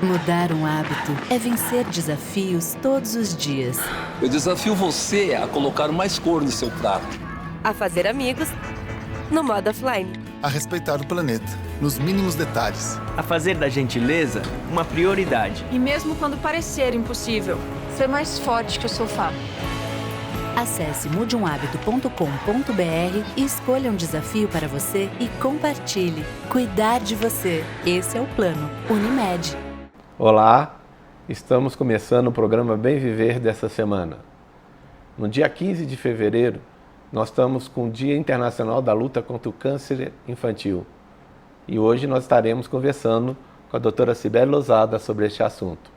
Mudar um hábito é vencer desafios todos os dias. Eu desafio você a colocar mais cor no seu prato. A fazer amigos no modo offline. A respeitar o planeta, nos mínimos detalhes. A fazer da gentileza uma prioridade. E mesmo quando parecer impossível, ser mais forte que o sofá. Acesse mudeumhabito.com.br e escolha um desafio para você e compartilhe. Cuidar de você. Esse é o plano. Unimed. Olá, estamos começando o programa Bem Viver dessa semana. No dia 15 de fevereiro, nós estamos com o Dia Internacional da Luta contra o Câncer Infantil. E hoje nós estaremos conversando com a doutora Cibele Lousada sobre este assunto.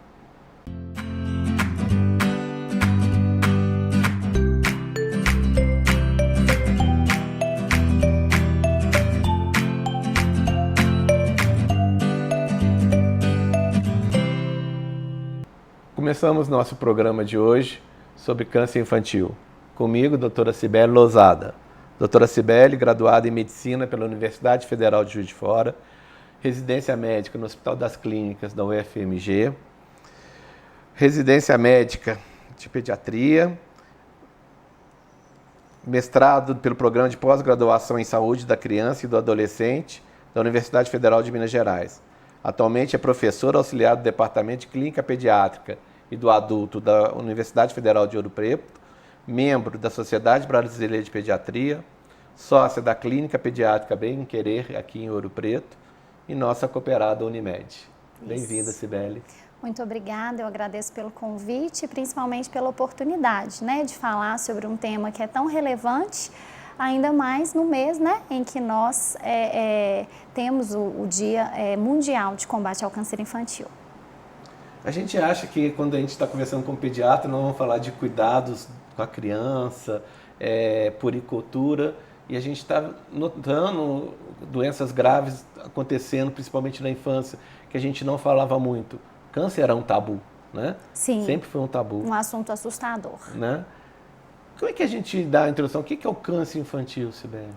Começamos nosso programa de hoje sobre câncer infantil. Comigo, doutora Cibele Lousada. Doutora Cibele, graduada em Medicina pela Universidade Federal de Juiz de Fora, residência médica no Hospital das Clínicas da UFMG, residência médica de Pediatria, mestrado pelo Programa de Pós-Graduação em Saúde da Criança e do Adolescente da Universidade Federal de Minas Gerais. Atualmente é professora auxiliar do Departamento de Clínica Pediátrica e do Adulto da Universidade Federal de Ouro Preto, membro da Sociedade Brasileira de Pediatria, sócia da Clínica Pediátrica Bem Querer, aqui em Ouro Preto, e nossa cooperada Unimed. Bem-vinda, Cibele. Muito obrigada, eu agradeço pelo convite e principalmente pela oportunidade, de falar sobre um tema que é tão relevante, ainda mais no mês, em que nós temos o Dia Mundial de Combate ao Câncer Infantil. A gente acha que quando a gente está conversando com o pediatra, nós vamos falar de cuidados com a criança, puericultura, e a gente está notando doenças graves acontecendo, principalmente na infância, que a gente não falava muito. Câncer era um tabu, né? Sim. Sempre foi um tabu. Um assunto assustador. Né? Como é que a gente dá a introdução? O que é o câncer infantil, Cibele?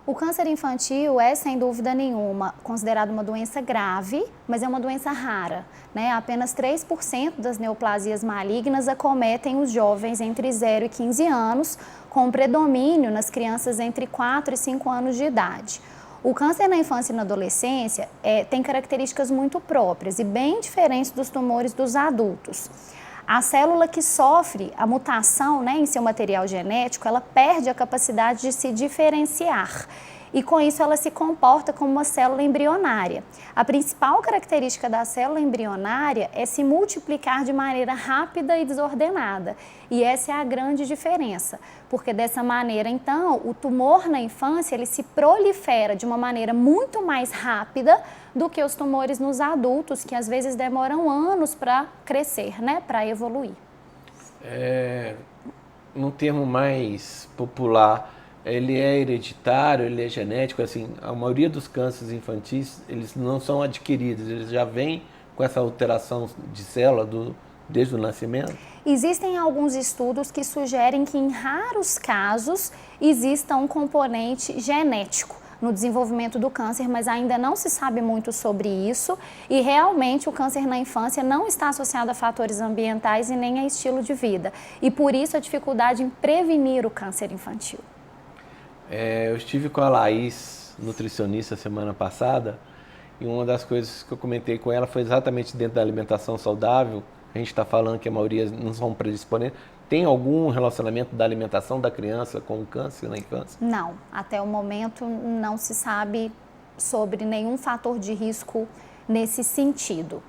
O câncer infantil é, sem dúvida nenhuma, considerado uma doença grave, mas é uma doença rara. Apenas 3% das neoplasias malignas acometem os jovens entre 0 e 15 anos, com predomínio nas crianças entre 4 e 5 anos de idade. O câncer na infância e na adolescência tem características muito próprias e bem diferentes dos tumores dos adultos. A célula que sofre a mutação em seu material genético, ela perde a capacidade de se diferenciar e com isso ela se comporta como uma célula embrionária. A principal característica da célula embrionária é se multiplicar de maneira rápida e desordenada e essa é a grande diferença, porque dessa maneira então o tumor na infância ele se prolifera de uma maneira muito mais rápida do que os tumores nos adultos, que às vezes demoram anos para crescer, para evoluir. Num termo mais popular, ele é hereditário, ele é genético, assim, a maioria dos cânceres infantis, eles não são adquiridos, eles já vêm com essa alteração de célula desde o nascimento? Existem alguns estudos que sugerem que em raros casos exista um componente genético no desenvolvimento do câncer, mas ainda não se sabe muito sobre isso e realmente o câncer na infância não está associado a fatores ambientais e nem a estilo de vida e por isso a dificuldade em prevenir o câncer infantil. Eu estive com a Laís, nutricionista, semana passada e uma das coisas que eu comentei com ela foi exatamente dentro da alimentação saudável. A gente está falando que a maioria não são predisponentes. Tem algum relacionamento da alimentação da criança com o câncer na infância? Não, até o momento não se sabe sobre nenhum fator de risco nesse sentido.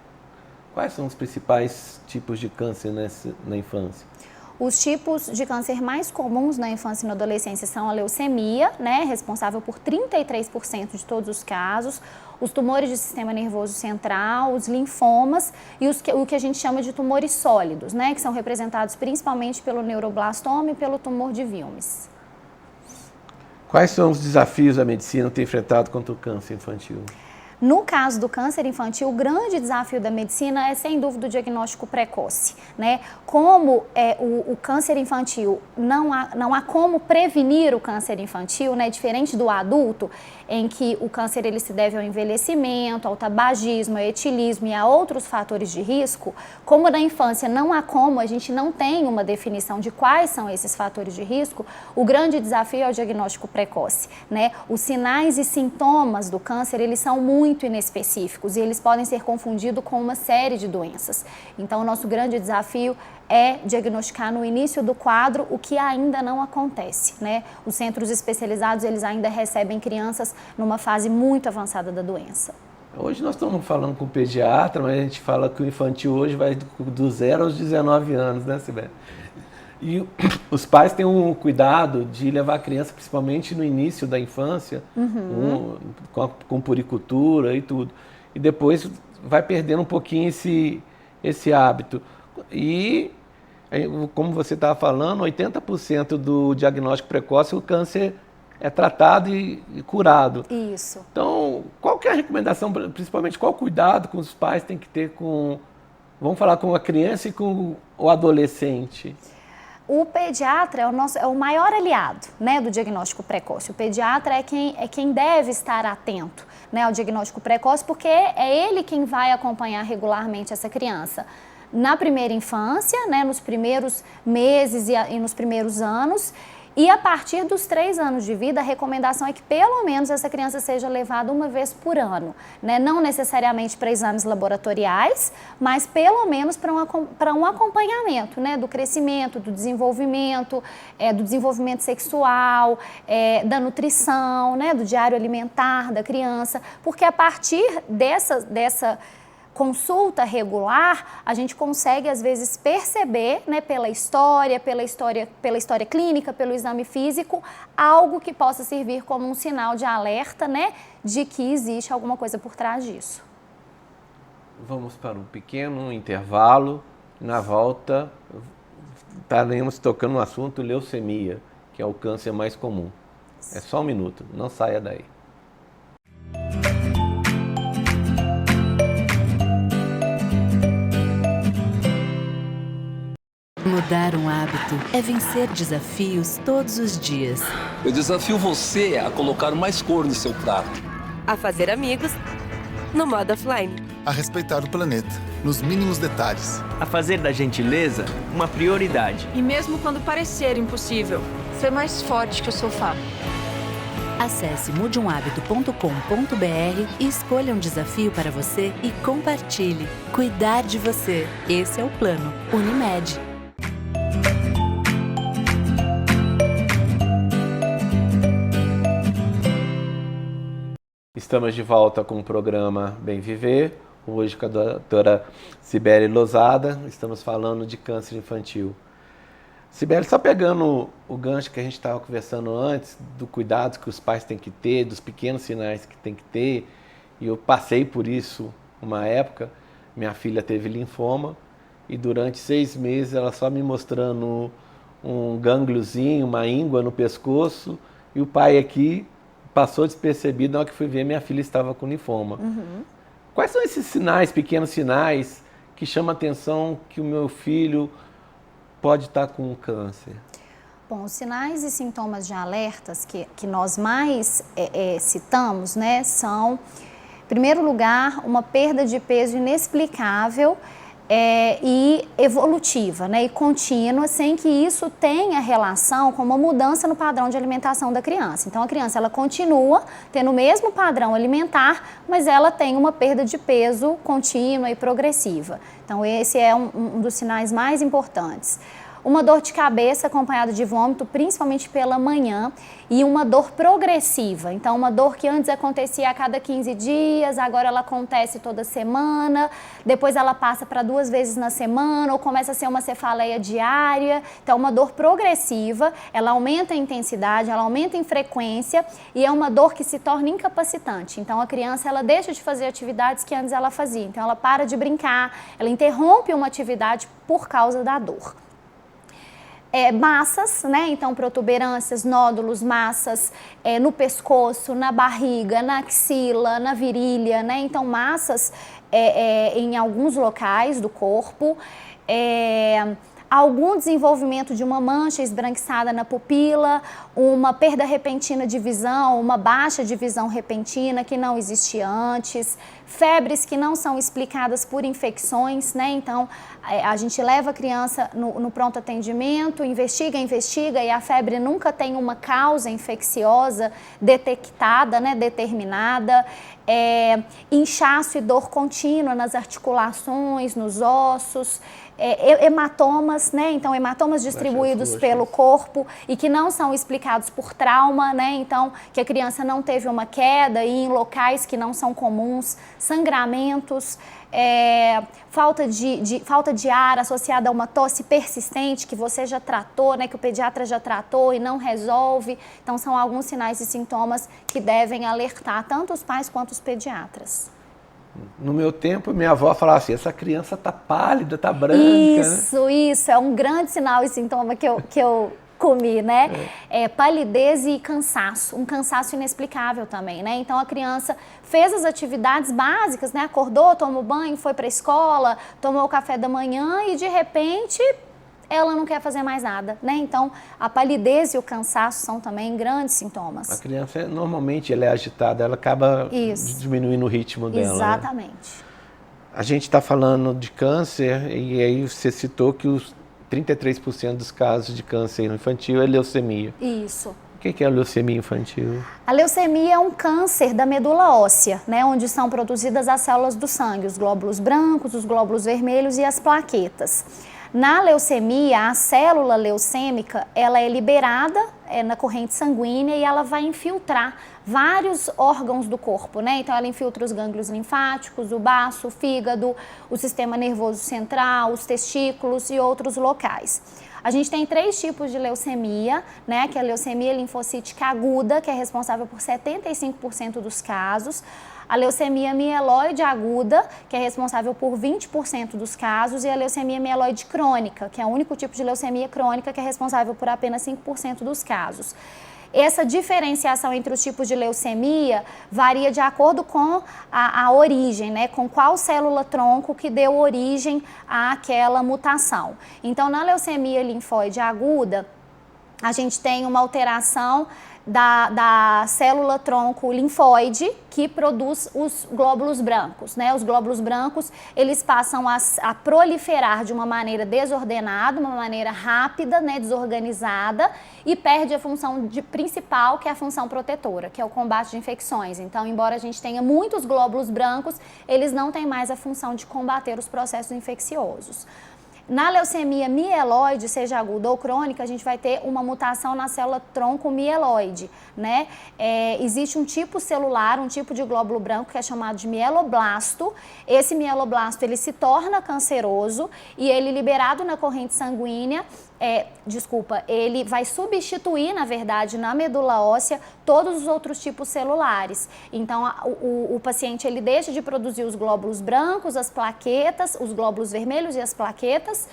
Quais são os principais tipos de câncer na infância? Os tipos de câncer mais comuns na infância e na adolescência são a leucemia, responsável por 33% de todos os casos, os tumores do sistema nervoso central, os linfomas e o que a gente chama de tumores sólidos, que são representados principalmente pelo neuroblastoma e pelo tumor de Wilms. Quais são os desafios da medicina ter enfrentado contra o câncer infantil? No caso do câncer infantil, o grande desafio da medicina é, sem dúvida, o diagnóstico precoce, né? Como o câncer infantil, não há como prevenir o câncer infantil, né? Diferente do adulto, em que o câncer ele se deve ao envelhecimento, ao tabagismo, ao etilismo e a outros fatores de risco, como na infância não há como, a gente não tem uma definição de quais são esses fatores de risco, o grande desafio é o diagnóstico precoce, né? Os sinais e sintomas do câncer, eles são muito inespecíficos e eles podem ser confundidos com uma série de doenças. Então, o nosso grande desafio é diagnosticar no início do quadro o que ainda não acontece, né? Os centros especializados, eles ainda recebem crianças numa fase muito avançada da doença. Hoje nós estamos falando com o pediatra, mas a gente fala que o infantil hoje vai do 0 aos 19 anos, né, Sibeli? E os pais têm um cuidado de levar a criança, principalmente no início da infância, com puricultura e tudo. E depois vai perdendo um pouquinho esse hábito. E, como você estava falando, 80% do diagnóstico precoce, o câncer é tratado e curado. Isso. Então, qual que é a recomendação, principalmente, qual cuidado que os pais têm que ter com, vamos falar, com a criança e com o adolescente? O pediatra é o maior aliado, né, do diagnóstico precoce. O pediatra é quem deve estar atento, né, ao diagnóstico precoce, porque é ele quem vai acompanhar regularmente essa criança. Na primeira infância, né, nos primeiros meses e nos primeiros anos, e a partir dos 3 anos de vida, a recomendação é que pelo menos essa criança seja levada uma vez por ano, né? Não necessariamente para exames laboratoriais, mas pelo menos para um acompanhamento, né? Do crescimento, do desenvolvimento sexual, da nutrição, né? Do diário alimentar da criança, porque a partir dessa consulta regular, a gente consegue às vezes perceber, né, pela história clínica, pelo exame físico, algo que possa servir como um sinal de alerta, né, de que existe alguma coisa por trás disso. Vamos para um pequeno intervalo. Na volta, estaremos tocando no assunto leucemia, que é o câncer mais comum. É só um minuto, não saia daí. Mudar um hábito é vencer desafios todos os dias. Eu desafio você a colocar mais cor no seu prato. A fazer amigos no modo offline. A respeitar o planeta, nos mínimos detalhes. A fazer da gentileza uma prioridade. E mesmo quando parecer impossível, ser mais forte que o sofá. Acesse mudeumhabito.com.br e escolha um desafio para você e compartilhe. Cuidar de você. Esse é o plano Unimed. Estamos de volta com o programa Bem Viver, hoje com a doutora Sibeli Lozada, estamos falando de câncer infantil. Sibeli, só pegando o gancho que a gente estava conversando antes, do cuidado que os pais têm que ter, dos pequenos sinais que tem que ter, e eu passei por isso uma época, minha filha teve linfoma, e durante 6 meses ela só me mostrando um gângliozinho, uma íngua no pescoço, e o pai aqui passou despercebido, na hora que fui ver, minha filha estava com linfoma. Quais são esses sinais, pequenos sinais, que chamam a atenção que o meu filho pode estar com câncer? Bom, os sinais e sintomas de alertas que nós mais citamos, né, são, em primeiro lugar, uma perda de peso inexplicável e evolutiva, né, e contínua, sem que isso tenha relação com uma mudança no padrão de alimentação da criança. Então, a criança ela continua tendo o mesmo padrão alimentar, mas ela tem uma perda de peso contínua e progressiva. Então, esse é um dos sinais mais importantes. Uma dor de cabeça acompanhada de vômito, principalmente pela manhã, e uma dor progressiva. Então, uma dor que antes acontecia a cada 15 dias, agora ela acontece toda semana, depois ela passa para 2 vezes na semana, ou começa a ser uma cefaleia diária. Então, uma dor progressiva, ela aumenta a intensidade, ela aumenta em frequência, e é uma dor que se torna incapacitante. Então, a criança, ela deixa de fazer atividades que antes ela fazia. Então, ela para de brincar, ela interrompe uma atividade por causa da dor. massas, né? Então protuberâncias, nódulos, massas no pescoço, na barriga, na axila, na virilha, né? Então massas em alguns locais do corpo. Algum desenvolvimento de uma mancha esbranquiçada na pupila, uma perda repentina de visão, uma baixa de visão repentina que não existia antes, febres que não são explicadas por infecções, né? Então, a gente leva a criança no pronto atendimento, investiga e a febre nunca tem uma causa infecciosa detectada, né, determinada. Inchaço e dor contínua nas articulações, nos ossos, hematomas, né? Então hematomas distribuídos pelo corpo e que não são explicados por trauma, né? Então que a criança não teve uma queda e em locais que não são comuns, sangramentos, falta de ar associada a uma tosse persistente que você já tratou, né? Que o pediatra já tratou e não resolve. Então são alguns sinais e sintomas que devem alertar tanto os pais quanto os pediatras. No meu tempo, minha avó falava assim, essa criança tá pálida, tá branca, Isso, é um grande sinal e sintoma que eu comi, né? Palidez e cansaço, um cansaço inexplicável também, né? Então a criança fez as atividades básicas, né? Acordou, tomou banho, foi para a escola, tomou o café da manhã e de repente ela não quer fazer mais nada, né? Então, a palidez e o cansaço são também grandes sintomas. A criança, normalmente, ela é agitada, ela acaba diminuindo o ritmo dela. Exatamente. Né? A gente está falando de câncer e aí você citou que os 33% dos casos de câncer infantil é leucemia. Isso. O que é a leucemia infantil? A leucemia é um câncer da medula óssea, né? Onde são produzidas as células do sangue, os glóbulos brancos, os glóbulos vermelhos e as plaquetas. Na leucemia, a célula leucêmica, ela é liberada na corrente sanguínea e ela vai infiltrar vários órgãos do corpo, né? Então ela infiltra os gânglios linfáticos, o baço, o fígado, o sistema nervoso central, os testículos e outros locais. A gente tem 3 tipos de leucemia, né? Que é a leucemia linfocítica aguda, que é responsável por 75% dos casos. A leucemia mieloide aguda, que é responsável por 20% dos casos, e a leucemia mieloide crônica, que é o único tipo de leucemia crônica que é responsável por apenas 5% dos casos. Essa diferenciação entre os tipos de leucemia varia de acordo com a origem, né? Com qual célula-tronco que deu origem àquela mutação. Então, na leucemia linfóide aguda, a gente tem uma alteração da célula-tronco linfóide que produz os glóbulos brancos, né? Os glóbulos brancos, eles passam a proliferar de uma maneira desordenada, uma maneira rápida, né? Desorganizada, e perde a função principal, que é a função protetora, que é o combate de infecções. Então, embora a gente tenha muitos glóbulos brancos, eles não têm mais a função de combater os processos infecciosos. Na leucemia mieloide, seja aguda ou crônica, a gente vai ter uma mutação na célula tronco mieloide, né? Existe um tipo celular, um tipo de glóbulo branco que é chamado de mieloblasto. Esse mieloblasto, ele se torna canceroso e ele, liberado na corrente sanguínea, ele vai substituir, na verdade, na medula óssea, todos os outros tipos celulares. Então, o paciente, ele deixa de produzir os glóbulos brancos, as plaquetas, os glóbulos vermelhos e as plaquetas,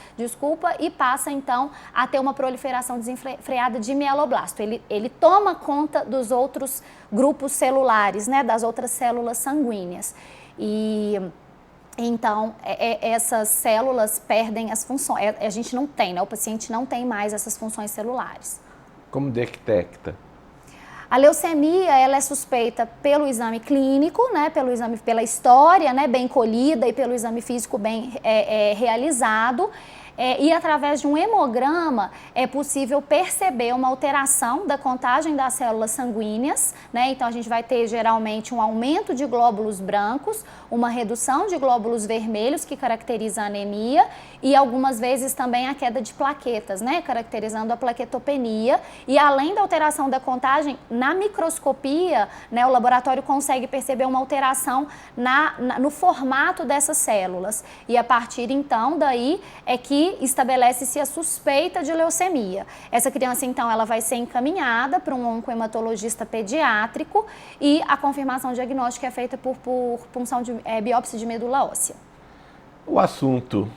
e passa, então, a ter uma proliferação desenfreada de mieloblasto. Ele toma conta dos outros grupos celulares, né, das outras células sanguíneas. Então, essas células perdem as funções, a gente não tem, né? O paciente não tem mais essas funções celulares. Como detecta? A leucemia, ela é suspeita pelo exame clínico, né? Pela história, né? Bem colhida e pelo exame físico bem realizado. E através de um hemograma é possível perceber uma alteração da contagem das células sanguíneas, né? Então a gente vai ter geralmente um aumento de glóbulos brancos, uma redução de glóbulos vermelhos que caracteriza a anemia e algumas vezes também a queda de plaquetas, né? Caracterizando a plaquetopenia. E além da alteração da contagem, na microscopia, né, o laboratório consegue perceber uma alteração no formato dessas células. E a partir então daí é que estabelece-se a suspeita de leucemia. Essa criança, então, ela vai ser encaminhada para um oncohematologista pediátrico e a confirmação diagnóstica é feita por punção de biópsia de medula óssea. O assunto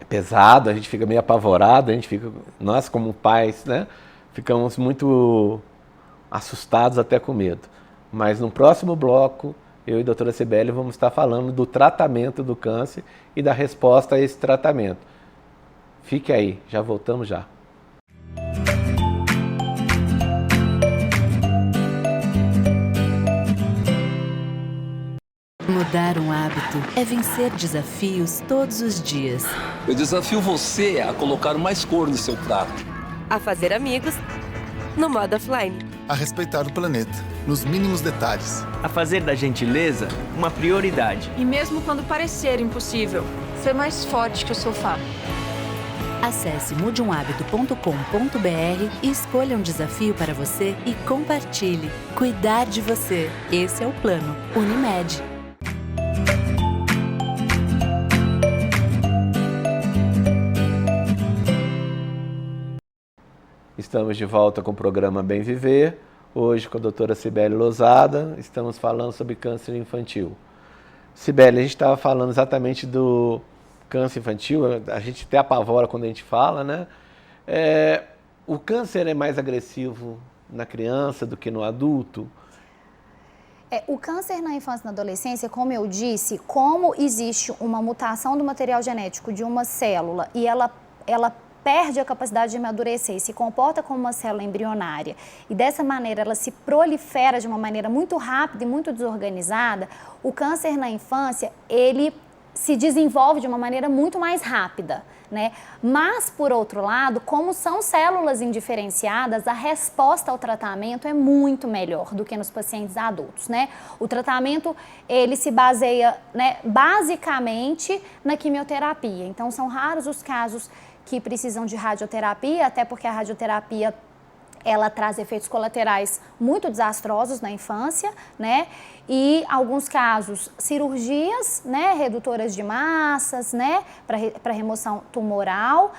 pesado, a gente fica meio apavorado, nós como pais, né, ficamos muito assustados, até com medo. Mas no próximo bloco, eu e a doutora Cibele vamos estar falando do tratamento do câncer e da resposta a esse tratamento. Fique aí, já voltamos já. Mudar um hábito é vencer desafios todos os dias. Eu desafio você a colocar mais cor no seu prato. A fazer amigos no modo offline. A respeitar o planeta, nos mínimos detalhes. A fazer da gentileza uma prioridade. E mesmo quando parecer impossível, ser mais forte que o sofá. Acesse mudeumhabito.com.br e escolha um desafio para você e compartilhe. Cuidar de você. Esse é o plano Unimed. Estamos de volta com o programa Bem Viver, hoje com a doutora Cibele Lozada, estamos falando sobre câncer infantil. Cibele, a gente estava falando exatamente do câncer infantil, a gente até apavora quando a gente fala, né? O câncer é mais agressivo na criança do que no adulto? O câncer na infância e na adolescência, como eu disse, como existe uma mutação do material genético de uma célula e ela perde a capacidade de amadurecer e se comporta como uma célula embrionária e dessa maneira ela se prolifera de uma maneira muito rápida e muito desorganizada, o câncer na infância, ele se desenvolve de uma maneira muito mais rápida, né? Mas, por outro lado, como são células indiferenciadas, a resposta ao tratamento é muito melhor do que nos pacientes adultos, né? O tratamento, ele se baseia, né, basicamente na quimioterapia. Então, são raros os casos que precisam de radioterapia, até porque a radioterapia ela traz efeitos colaterais muito desastrosos na infância, né? E alguns casos cirurgias, né, redutoras de massas, né, para remoção tumoral,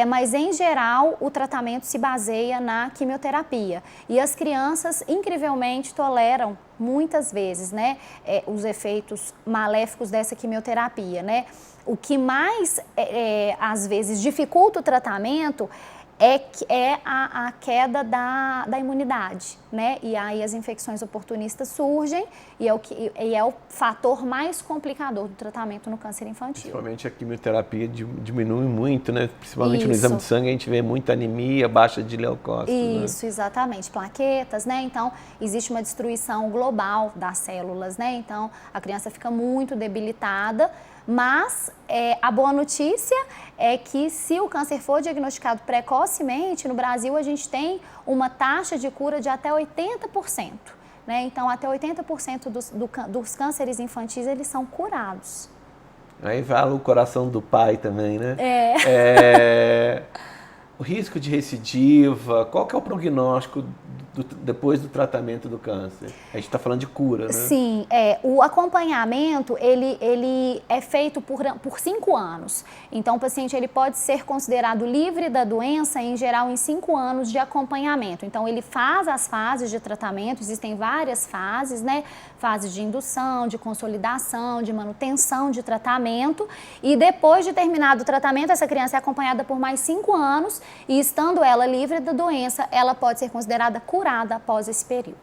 mas em geral o tratamento se baseia na quimioterapia. E as crianças incrivelmente toleram muitas vezes, né, os efeitos maléficos dessa quimioterapia, né? O que mais, às vezes, dificulta o tratamento é a queda da imunidade, né? E aí as infecções oportunistas surgem e é o fator mais complicador do tratamento no câncer infantil. Principalmente a quimioterapia diminui muito, né? Principalmente Isso. no exame de sangue a gente vê muita anemia, baixa de leucócitos. Isso, né? Exatamente, plaquetas, né? Então, existe uma destruição global das células, né? Então, a criança fica muito debilitada. Mas a boa notícia é que se o câncer for diagnosticado precocemente, no Brasil a gente tem uma taxa de cura de até 80%. Né? Então, até 80% dos cânceres infantis, eles são curados. Aí vale o coração do pai também, né? O risco de recidiva, qual que é o prognóstico depois do tratamento do câncer? A gente está falando de cura, né? Sim, o acompanhamento, ele é feito por 5 anos. Então, o paciente ele pode ser considerado livre da doença, em geral, em 5 anos de acompanhamento. Então, ele faz as fases de tratamento, existem várias fases, né? Fases de indução, de consolidação, de manutenção de tratamento. E depois de terminado o tratamento, essa criança é acompanhada por mais 5 anos e, estando ela livre da doença, ela pode ser considerada curada após esse período.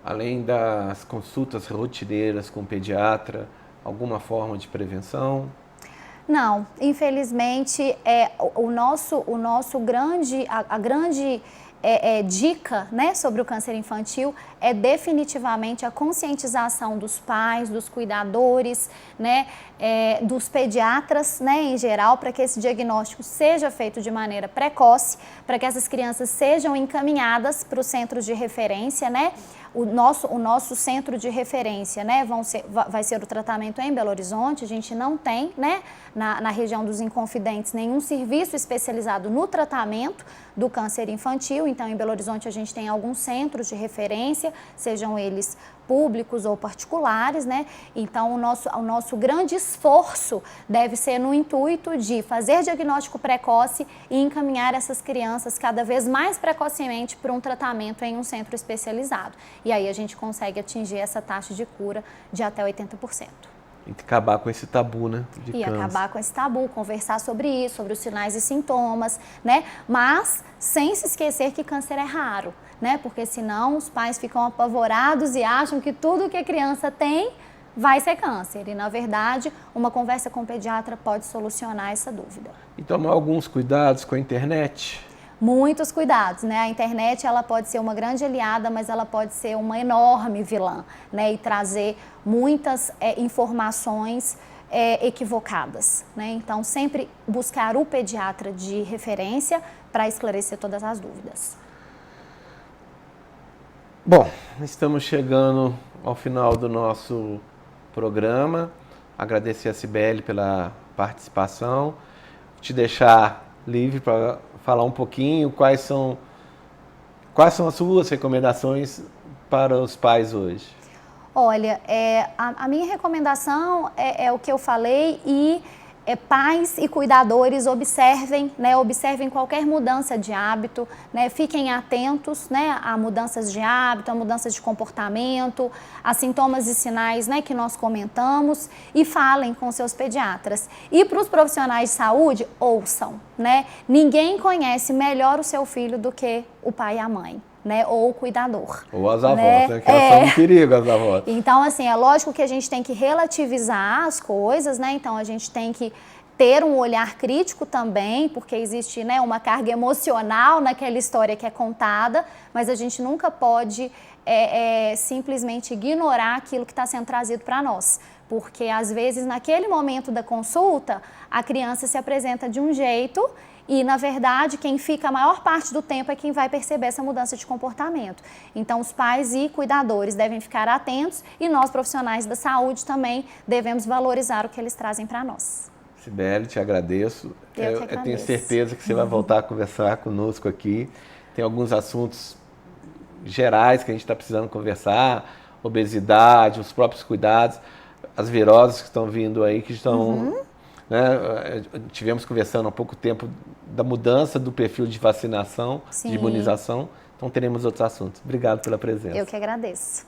Além das consultas rotineiras com o pediatra, alguma forma de prevenção? Não, infelizmente, a grande dica, né, sobre o câncer infantil é definitivamente a conscientização dos pais, dos cuidadores, né, dos pediatras, né, em geral, para que esse diagnóstico seja feito de maneira precoce, para que essas crianças sejam encaminhadas para os centros de referência, né? O nosso centro de referência, né, vai ser o tratamento em Belo Horizonte. A gente não tem, né, na região dos Inconfidentes, nenhum serviço especializado no tratamento do câncer infantil. Então, em Belo Horizonte, a gente tem alguns centros de referência, sejam eles públicos ou particulares, né? Então, o nosso grande esforço deve ser no intuito de fazer diagnóstico precoce e encaminhar essas crianças cada vez mais precocemente para um tratamento em um centro especializado. E aí a gente consegue atingir essa taxa de cura de até 80%. E acabar com esse tabu, né? E acabar com esse tabu, conversar sobre isso, sobre os sinais e sintomas, né? Mas sem se esquecer que câncer é raro, né? Porque senão os pais ficam apavorados e acham que tudo que a criança tem vai ser câncer. E, na verdade, uma conversa com o pediatra pode solucionar essa dúvida. E tomar alguns cuidados com a internet? Muitos cuidados, né? A internet, ela pode ser uma grande aliada, mas ela pode ser uma enorme vilã, né? E trazer muitas informações equivocadas, né? Então, sempre buscar o pediatra de referência para esclarecer todas as dúvidas. Bom, estamos chegando ao final do nosso programa. Agradecer a Cibele pela participação. Te deixar livre para falar um pouquinho quais são as suas recomendações para os pais hoje. Olha, a minha recomendação é o que eu falei e pais e cuidadores observem, né, observem qualquer mudança de hábito, né, fiquem atentos, né, a mudanças de hábito, a mudanças de comportamento, a sintomas e sinais, né, que nós comentamos e falem com seus pediatras. E para os profissionais de saúde, ouçam, né, ninguém conhece melhor o seu filho do que o pai e a mãe. Né, ou o cuidador. Ou as avós, né? Que elas são um perigo, as avós. Então, assim, é lógico que a gente tem que relativizar as coisas, né? Então, a gente tem que ter um olhar crítico também, porque existe, né, uma carga emocional naquela história que é contada, mas a gente nunca pode simplesmente ignorar aquilo que está sendo trazido para nós. Porque, às vezes, naquele momento da consulta, a criança se apresenta de um jeito e, na verdade, quem fica a maior parte do tempo é quem vai perceber essa mudança de comportamento. Então, os pais e cuidadores devem ficar atentos e nós, profissionais da saúde, também devemos valorizar o que eles trazem para nós. Cibele, te agradeço. Eu tenho certeza que você vai voltar a conversar conosco aqui. Tem alguns assuntos gerais que a gente está precisando conversar, obesidade, os próprios cuidados, as viroses que estão vindo aí, que estão... Né, tivemos conversando há pouco tempo da mudança do perfil de vacinação, Sim. de imunização, então teremos outros assuntos. Obrigado pela presença. Eu que agradeço.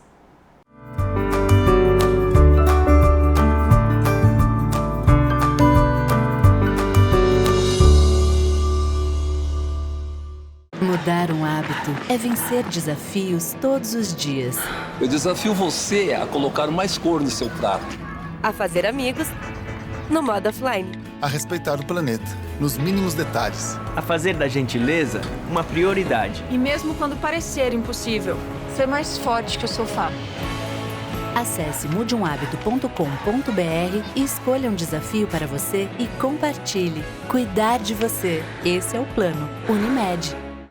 Mudar um hábito é vencer desafios todos os dias. Eu desafio você a colocar mais cor no seu prato. A fazer amigos no modo offline. A respeitar o planeta, nos mínimos detalhes. A fazer da gentileza uma prioridade. E mesmo quando parecer impossível, ser mais forte que o sofá. Acesse mudeumhabito.com.br e escolha um desafio para você e compartilhe. Cuidar de você. Esse é o plano Unimed.